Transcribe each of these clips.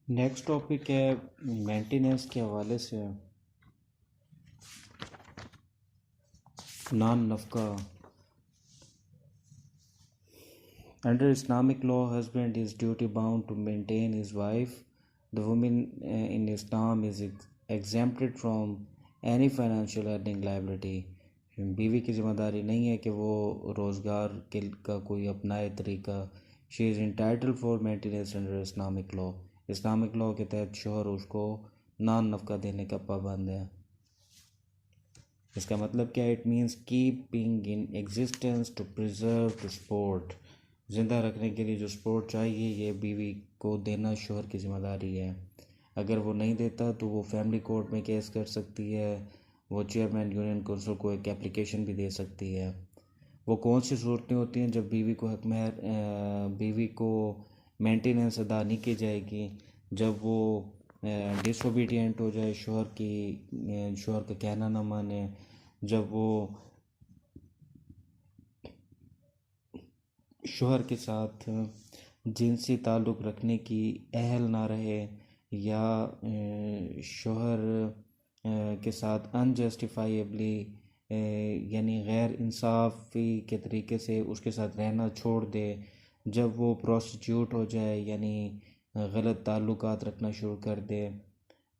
Next topic है maintenance के हवाले से नॉन नफका। Under Islamic law husband is duty bound to maintain his wife. The women in Islam is exempted from any financial earning liability. बीवी की जिम्मेदारी नहीं है कि वो रोज़गार के का कोई अपनाए तरीका। She is entitled for maintenance under Islamic law. Islamic law के तहत शोहर उसको नॉन नफका देने का पाबंद है। इसका मतलब क्या है? It means keeping in existence to preserve to support. ज़िंदा रखने के लिए जो सपोर्ट चाहिए ये बीवी को देना शोहर की ज़िम्मेदारी है। अगर वो नहीं देता तो वो फैमिली कोर्ट में केस कर सकती है। वो चेयरमैन यूनियन काउंसिल को एक एप्लीकेशन भी दे सकती है। वो कौन सी सूरतें होती हैं जब बीवी को मेंटेनेंस अदा नहीं की जाएगी? जब वो डिसोबीडियंट हो जाए, शोहर का कहना ना माने, जब वो शोहर के साथ जिनसी ताल्लुक़ रखने की अहल ना रहे, या शोहर के साथ अनजस्टिफाइबली यानी गैर इंसाफ़ी के तरीके से उसके साथ रहना छोड़ दे, जब वो प्रोस्टिट्यूट हो जाए यानी गलत ताल्लुकात रखना शुरू कर दे,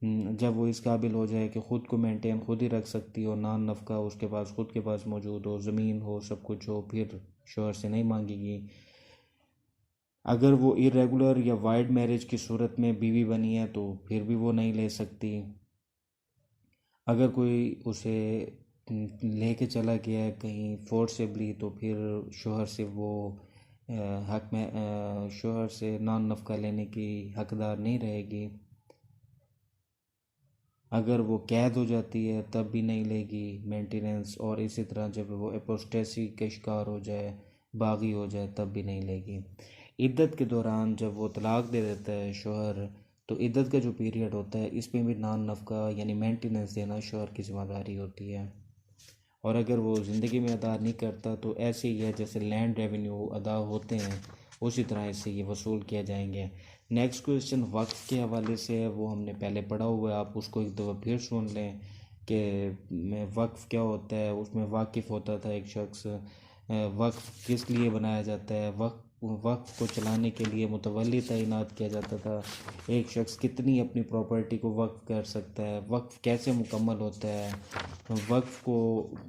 जब वो इस काबिल हो जाए कि ख़ुद को मेंटेन खुद ही रख सकती हो, नान नफ़का उसके पास खुद के पास मौजूद हो, ज़मीन हो, सब कुछ हो, फिर शोहर से नहीं मांगेगी। अगर वो इरेगुलर या वाइड मैरिज की सूरत में बीवी बनी है तो फिर भी वो नहीं ले सकती। अगर कोई उसे लेके चला गया है कहीं फोर्सेबली तो फिर शोहर से वो शोहर से नॉन नफ़का लेने की हकदार नहीं रहेगी। अगर वो कैद हो जाती है तब भी नहीं लेगी मेंटेनेंस, और इसी तरह जब वो एपोस्टेसी के शिकार हो जाए, बागी हो जाए, तब भी नहीं लेगी। इद्दत के दौरान जब वो तलाक दे देता है शोहर, तो इद्दत का जो पीरियड होता है इसमें भी नॉन नफ़का यानी मेंटेनेंस देना शोहर की ज़िम्मेदारी होती है। और अगर वो ज़िंदगी में अदा नहीं करता तो ऐसे ही है जैसे लैंड रेवेन्यू अदा होते हैं, उसी तरह इससे ये वसूल किए जाएंगे। नेक्स्ट क्वेश्चन वक्फ के हवाले से है, वो हमने पहले पढ़ा हुआ है, आप उसको एक दफ़ा फिर सुन लें कि वक्फ क्या होता है। उसमें वाकिफ़ होता था एक शख्स। वक्फ किस लिए बनाया जाता है? वक्फ को चलाने के लिए मुतवल्ली तैनात किया जाता था। एक शख्स कितनी अपनी प्रॉपर्टी को वक्फ कर सकता है? वक्फ कैसे मुकम्मल होता है? वक्फ को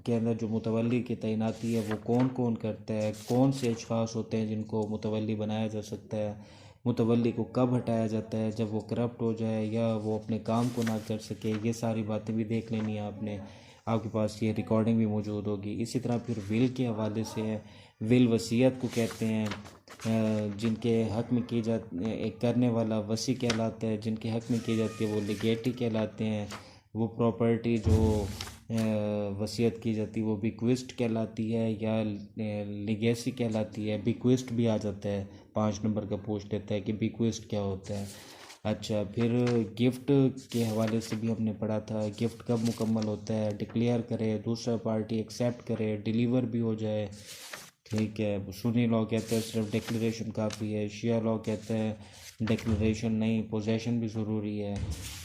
के अंदर जो मुतवल्ली की तैनाती है वो कौन कौन करता है? कौन से अशख़ास होते हैं जिनको मुतवल्ली बनाया जा सकता है? मुतवल्ली को कब हटाया जाता है? जब वो करप्ट हो जाए या वो अपने काम को ना कर सके। ये सारी बातें भी देख लेनी है आपने, आपके पास ये रिकॉर्डिंग भी मौजूद होगी। इसी तरह फिर विल के हवाले से है। विल वसीयत को कहते हैं। जिनके हक़ में की जाती एक करने वाला वसी कहलाता है, जिनके हक़ में की जाती है वो लिगेटी कहलाते हैं। वो प्रॉपर्टी जो वसीयत की जाती है वो बिक्विस्ट कहलाती है या लिगेसी कहलाती है। बिक्विस्ट भी आ जाता है, 5 नंबर का पूछ लेता है कि बिक्विस्ट क्या होता है। अच्छा, फिर गिफ्ट के हवाले से भी हमने पढ़ा था, गिफ्ट कब मुकम्मल होता है? डिक्लेयर करे, दूसरा पार्टी एक्सेप्ट करे, डिलीवर भी हो जाए, ठीक है। सुन्नी लॉ कहते हैं सिर्फ डिक्लेरेशन काफ़ी है। शिया लॉ कहते हैं डिक्लेरेशन नहीं, पोजेशन भी ज़रूरी है।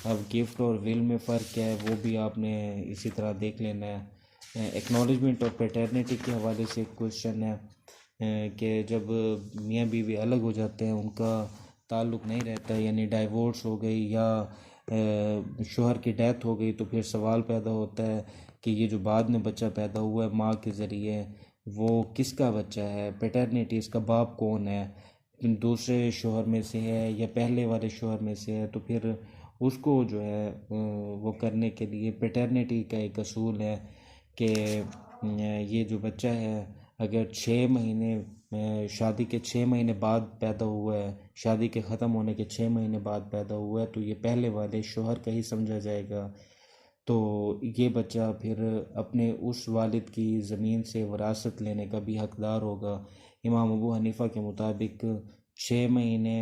अब गिफ्ट और विल में फ़र्क क्या है वो भी आपने इसी तरह देख लेना है। एक्नॉलेजमेंट और पैटर्निटी के हवाले से एक क्वेश्चन है कि जब मियाँ बीवी अलग हो जाते हैं, उनका ताल्लुक़ नहीं रहता यानी डाइवोर्स हो गई या शोहर की डेथ हो गई, तो फिर सवाल पैदा होता है कि ये जो बाद में बच्चा पैदा हुआ है माँ के ज़रिए, वो किसका बच्चा है? पैटर्निटी, इसका बाप कौन है? दूसरे शोहर में से है या पहले वाले शोहर में से है? तो फिर उसको जो है वो करने के लिए पैटर्निटी का एक असूल है कि ये जो बच्चा है अगर 6 महीने शादी के 6 महीने बाद पैदा हुआ है, शादी के ख़त्म होने के 6 महीने बाद पैदा हुआ है, तो ये पहले वाले शोहर का ही समझा जाएगा। तो ये बच्चा फिर अपने उस वालिद की ज़मीन से वरासत लेने का भी हकदार होगा। इमाम अबू हनीफ़ा के मुताबिक 6 महीने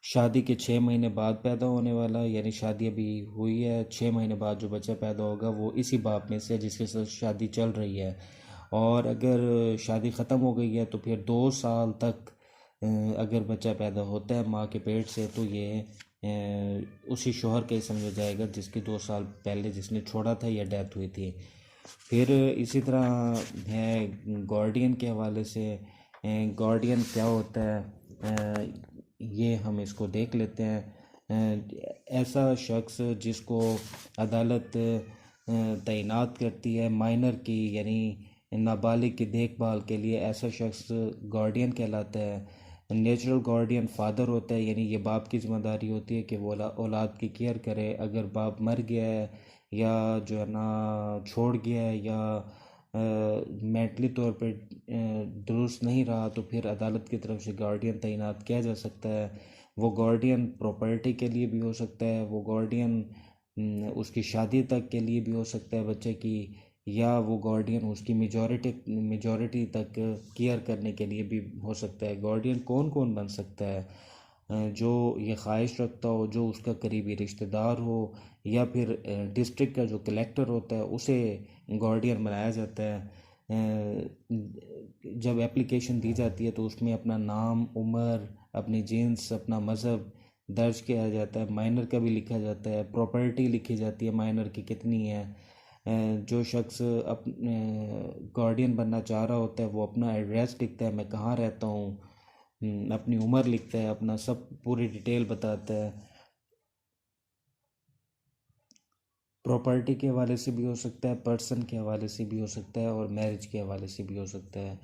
शादी के 6 महीने बाद पैदा होने वाला, यानी शादी अभी हुई है, 6 महीने बाद जो बच्चा पैदा होगा वो इसी बाप में से है जिसके साथ शादी चल रही है। और अगर शादी ख़त्म हो गई है तो फिर 2 साल तक अगर बच्चा पैदा होता है माँ के पेट से तो ये उसी शोहर का ही समझा जाएगा जिसकी 2 साल पहले जिसने छोड़ा था या डेथ हुई थी। फिर इसी तरह है गार्डियन के हवाले से। गार्डियन क्या होता है, ये हम इसको देख लेते हैं। ऐसा शख्स जिसको अदालत तैनात करती है माइनर की यानी नाबालिग की देखभाल के लिए, ऐसा शख्स गार्डियन कहलाता है। नेचुरल गार्डियन फादर होता है, यानी ये बाप की ज़िम्मेदारी होती है कि वो औलाद की केयर करे। अगर बाप मर गया है या जो है ना छोड़ गया है या मेंटली तौर पे दुरुस्त नहीं रहा तो फिर अदालत की तरफ से गार्डियन तैनात किया जा सकता है। वो गार्डियन प्रॉपर्टी के लिए भी हो सकता है, वो गार्डियन उसकी शादी तक के लिए भी हो सकता है बच्चे की, या वो गार्डियन उसकी मेजॉरिटी तक केयर करने के लिए भी हो सकता है। गार्डियन कौन कौन बन सकता है, जो ये ख्वाहिश रखता हो, जो उसका करीबी रिश्तेदार हो, या फिर डिस्ट्रिक्ट का जो कलेक्टर होता है उसे गार्डियन बनाया जाता है। जब एप्लीकेशन दी जाती है तो उसमें अपना नाम, उम्र, अपनी जीन्स, अपना मज़हब दर्ज किया जाता है। माइनर का भी लिखा जाता है, प्रॉपर्टी लिखी जाती है माइनर की कितनी है। जो शख्स अपने गार्डियन बनना चाह रहा होता है वो अपना एड्रेस लिखता है, मैं कहाँ रहता हूँ, अपनी उम्र लिखता है, अपना सब पूरी डिटेल बताता है। प्रॉपर्टी के हवाले से भी हो सकता है, पर्सन के हवाले से भी हो सकता है और मैरिज के हवाले से भी हो सकता है।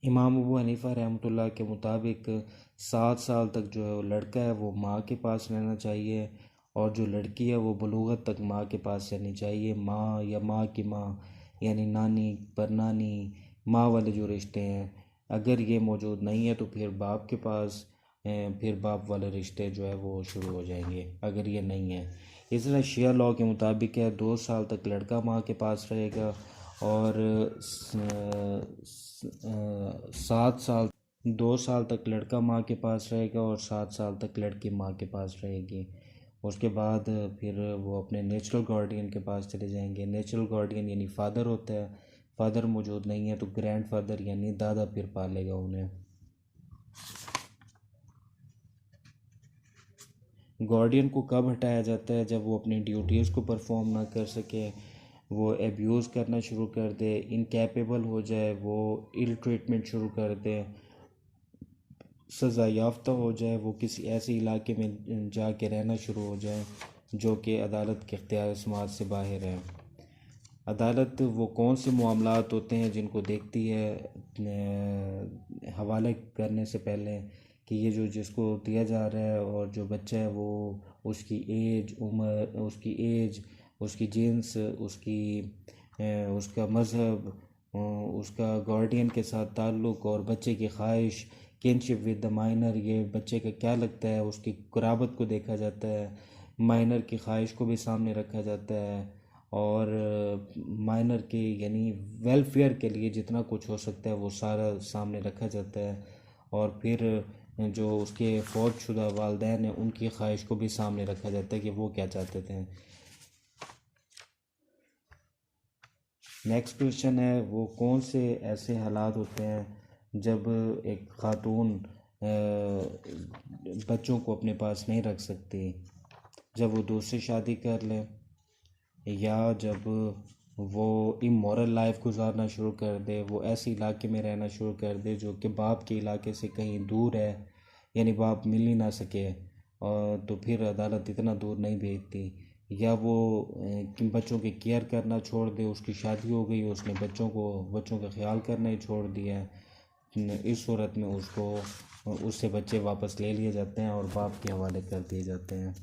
इमाम अबू हनीफ़ा रहमतुल्लाह के मुताबिक 7 साल तक जो है वो लड़का है वो माँ के पास रहना चाहिए, और जो लड़की है वो बलूगत तक माँ के पास रहनी चाहिए। माँ या माँ की माँ यानी नानी, परनानी, माँ वाले जो रिश्ते हैं, अगर ये मौजूद नहीं है तो फिर बाप के पास फिर बाप वाले रिश्ते जो है वो शुरू हो जाएंगे अगर ये नहीं है। इस तरह शिया लॉ के मुताबिक है 2 साल तक लड़का माँ के पास रहेगा, और 7 साल 2 साल तक लड़का माँ के पास रहेगा और 7 साल तक लड़की माँ के पास रहेगी। उसके बाद फिर वो अपने नेचुरल गार्डियन के पास चले जाएंगे। नेचुरल गार्डियन यानी फादर होता है, फादर मौजूद नहीं है तो ग्रैंड फादर यानी दादा फिर पालेगा उन्हें। गार्डियन को कब हटाया जाता है, जब वो अपनी ड्यूटीज़ को परफॉर्म ना कर सके, वो एब्यूज़ करना शुरू कर दे, इनकैपेबल हो जाए, वो इल ट्रीटमेंट शुरू कर दे, सज़ा याफ्ता हो जाए, वो किसी ऐसे इलाके में जाके रहना शुरू हो जाए जो कि अदालत के इख्तियार समात से बाहर है। अदालत वो कौन से मामलात होते हैं जिनको देखती है हवाले करने से पहले कि ये जो जिसको दिया जा रहा है और जो बच्चा है वो उसकी एज, उम्र, उसकी एज, उसकी जीन्स, उसका मज़हब, उसका गार्डियन के साथ ताल्लुक़ और बच्चे की ख्वाहिश, किनशिप विद द माइनर, ये बच्चे का क्या लगता है, उसकी कुराबत को देखा जाता है, माइनर की ख्वाहिश को भी सामने रखा जाता है, और माइनर के यानी वेलफेयर के लिए जितना कुछ हो सकता है वो सारा सामने रखा जाता है। और फिर जो उसके फौतशुदा वालदैन हैं उनकी ख्वाहिश को भी सामने रखा जाता है कि वो क्या चाहते थे। नेक्स्ट क्वेश्चन है वो कौन से ऐसे हालात होते हैं जब एक खातून बच्चों को अपने पास नहीं रख सकती, जब वो दूसरी शादी कर ले, या जब वो इमोरल लाइफ गुजारना शुरू कर दे, वो ऐसे इलाके में रहना शुरू कर दे जो कि बाप के इलाके से कहीं दूर है, यानी बाप मिल ही ना सके, और तो फिर अदालत इतना दूर नहीं भेजती, या वो बच्चों की केयर करना छोड़ दे, उसकी शादी हो गई, उसने बच्चों का ख्याल करना ही छोड़ दिया है। इस सूरत में उससे बच्चे वापस ले लिए जाते हैं और बाप के हवाले कर दिए जाते हैं।